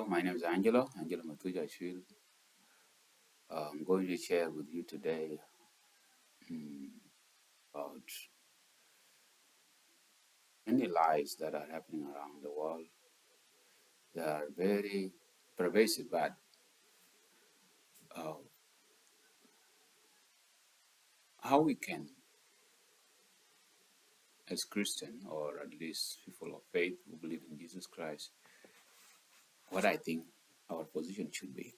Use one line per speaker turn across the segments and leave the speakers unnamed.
My name is Angelo Matuja Ashwil. I'm going to share with you today about many lies that are happening around the world. They are very pervasive, but uh, how we can, as Christian or at least people of faith who believe in Jesus Christ, what I think our position should be.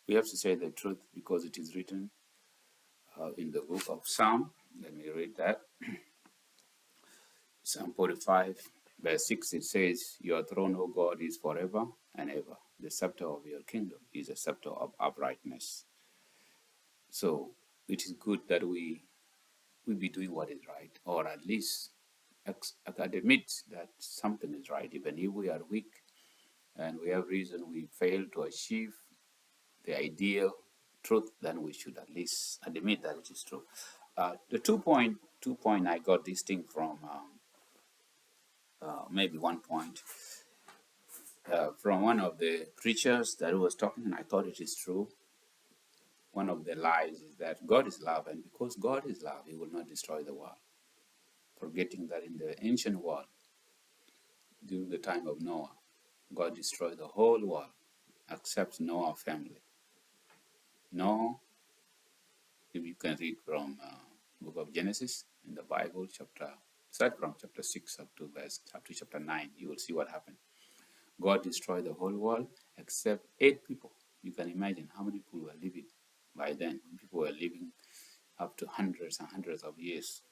We have to say the truth because it is written in the book of Psalm. Let me read that. Psalm 45, verse 6, it says, Your throne, O God, is forever and ever. The scepter of your kingdom is a scepter of uprightness. So it is good that we be doing what is right, or at least admit that something is right, even if we are weak and we have reason we fail to achieve the ideal truth, then we should at least admit that it is true. The two point I got this thing from maybe one point from one of the preachers that was talking, and I thought it is true. One of the lies is that God is love, and because God is love, He will not destroy the world. Forgetting that in the ancient world, during the time of Noah, God destroyed the whole world except Noah's family. Noah, if you can read from book of Genesis in the Bible, start from chapter 6 up to chapter 9, you will see what happened. God destroyed the whole world except 8 people. You can imagine how many people were living by then. People were living up to hundreds and hundreds of years.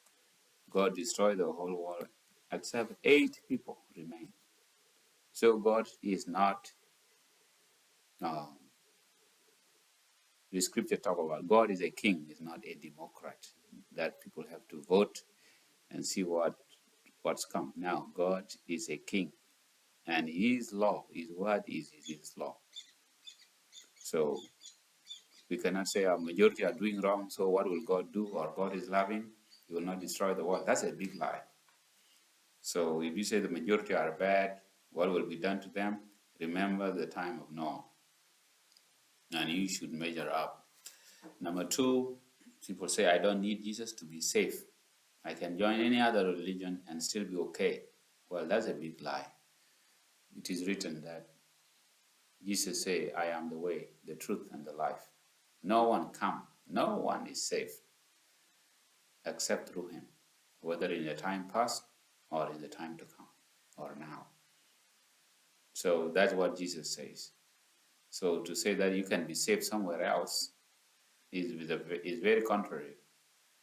God destroyed the whole world except 8 people remain. So God is not, uh, the scripture talk about God is a king, is not a democrat, that people have to vote and see what's come. Now, God is a king, and His law, His word is His law. So we cannot say our majority are doing wrong, so what will God do? Or God is loving, He will not destroy the world. That's a big lie. So if you say the majority are bad, what will be done to them? Remember the time of Noah, and you should measure up. Number two, people say, I don't need Jesus to be safe. I can join any other religion and still be okay. Well, that's a big lie. It is written that Jesus say, I am the way, the truth, and the life. No one is safe except through Him, whether in the time past or in the time to come or now. So that's what Jesus says. So to say that you can be saved somewhere else is very contrary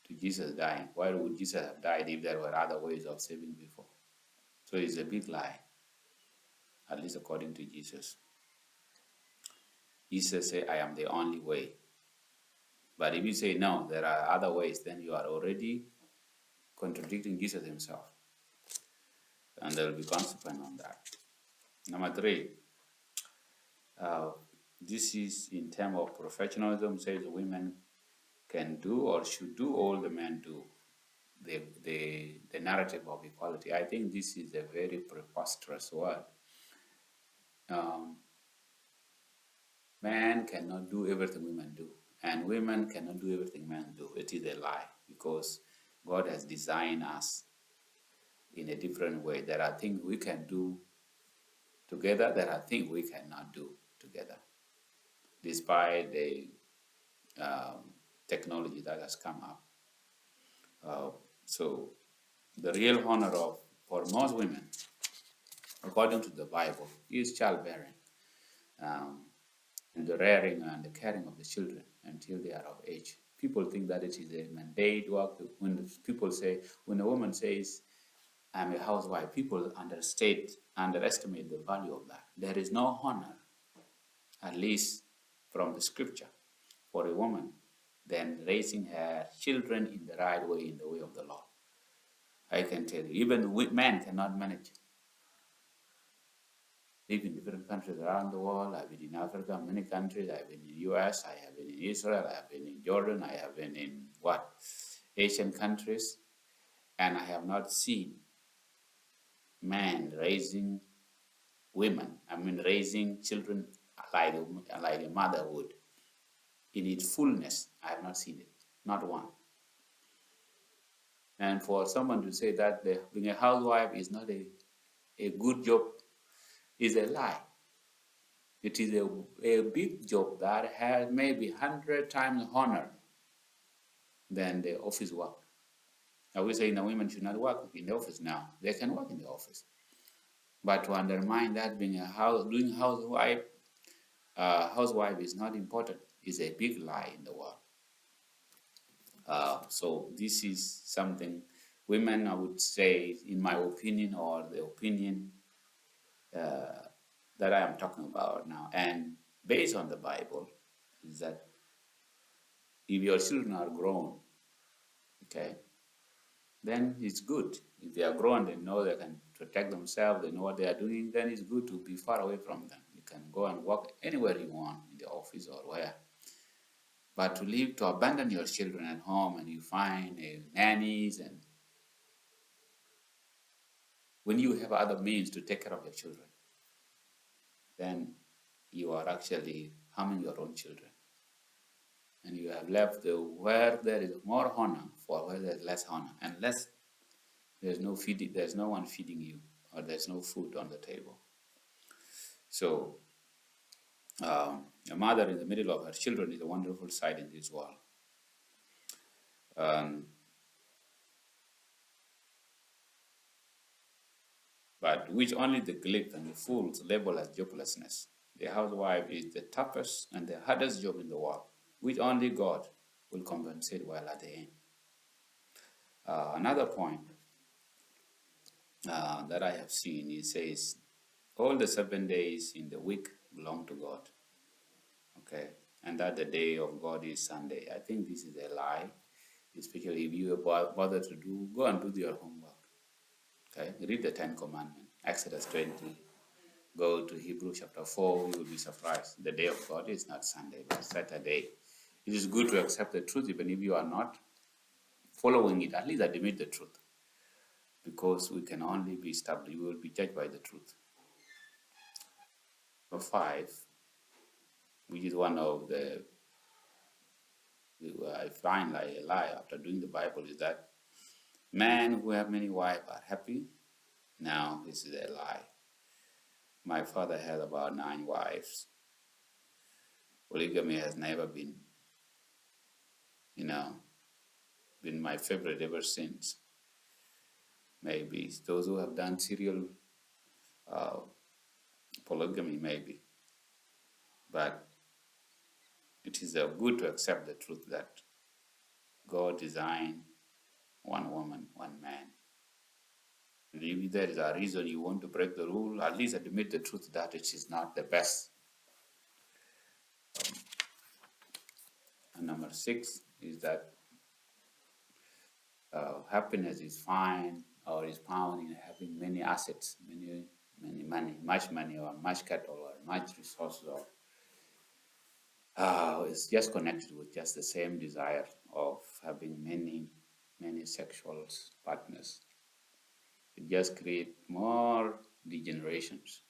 to Jesus dying. Why would Jesus have died if there were other ways of saving before? So it's a big lie, at least according to Jesus. Jesus said, I am the only way. But if you say no, there are other ways, then you are already contradicting Jesus Himself. And there will be consequence on that. Number three, this is in terms of professionalism, says women can do or should do all the men do. The narrative of equality. I think this is a very preposterous word. Men cannot do everything women do, and women cannot do everything men do. It is a lie because God has designed us in a different way. There are things we can do together, there are things we cannot do together, despite the technology that has come up. So the real honor for most women, according to the Bible, is childbearing, and the rearing and the caring of the children until they are of age. People think that it is a mandate work. When a woman says, I'm a housewife, people underestimate the value of that. There is no honor, at least from the scripture, for a woman than raising her children in the right way, in the way of the Lord. I can tell you, even men cannot manage. Live in different countries around the world. I've been in Africa, many countries. I've been in the US, I have been in Israel, I have been in Jordan, I have been in Asian countries, and I have not seen men raising women. I mean, raising children like a mother would in its fullness. I have not seen it, not one. And for someone to say that being a housewife is not a good job is a lie. It is a big job that has maybe 100 times honor than the office work. Are we saying that women should not work in the office now? They can work in the office. But to undermine that being doing housewife is not important is a big lie in the world. So this is something women, I would say, in my opinion, or the opinion that I am talking about now, and based on the Bible, is that if your children are grown, okay, then it's good. If they are grown, they know they can protect themselves, they know what they are doing, then it's good to be far away from them. You can go and work anywhere you want, in the office or where. But to abandon your children at home, and you find nannies, and when you have other means to take care of your children, then you are actually harming your own children. And you have left where there is more honor for where there is less honor. Unless there's no one feeding you, or there's no food on the table. So a mother in the middle of her children is a wonderful sight in this world. But which only the glib and the fools label as joblessness. The housewife is the toughest and the hardest job in the world, which only God will compensate well at the end. Another point that I have seen, it says, all the 7 days in the week belong to God. Okay, and that the day of God is Sunday. I think this is a lie, especially if you bother to go and do your homework. Okay, read the 10 Commandments, Exodus 20, go to Hebrews chapter 4, you will be surprised. The day of God is not Sunday, but Saturday. It is good to accept the truth, even if you are not following it, at least admit the truth. Because we can only be established, we will be judged by the truth. Number 5, which is one of the, I find like a lie after doing the Bible, is that men who have many wives are happy. Now, this is a lie. My father had about 9 wives. Polygamy has never been, been my favorite ever since. Maybe those who have done serial polygamy, maybe. But it is good to accept the truth that God designed one woman, one man. And if there is a reason you want to break the rule, at least admit the truth that it is not the best. And number 6 is that happiness is fine, or is found in having many assets, many money, much money, or much cattle, or much resources. It's just connected with just the same desire of having many sexual partners. It just creates more degenerations,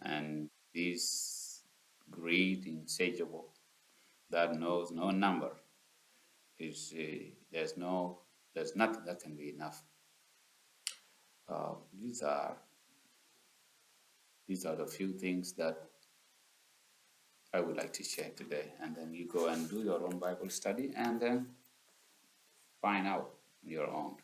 and this greed insatiable that knows no number is there's nothing that can be enough. These are the few things that I would like to share today, and then you go and do your own Bible study and then find out your own.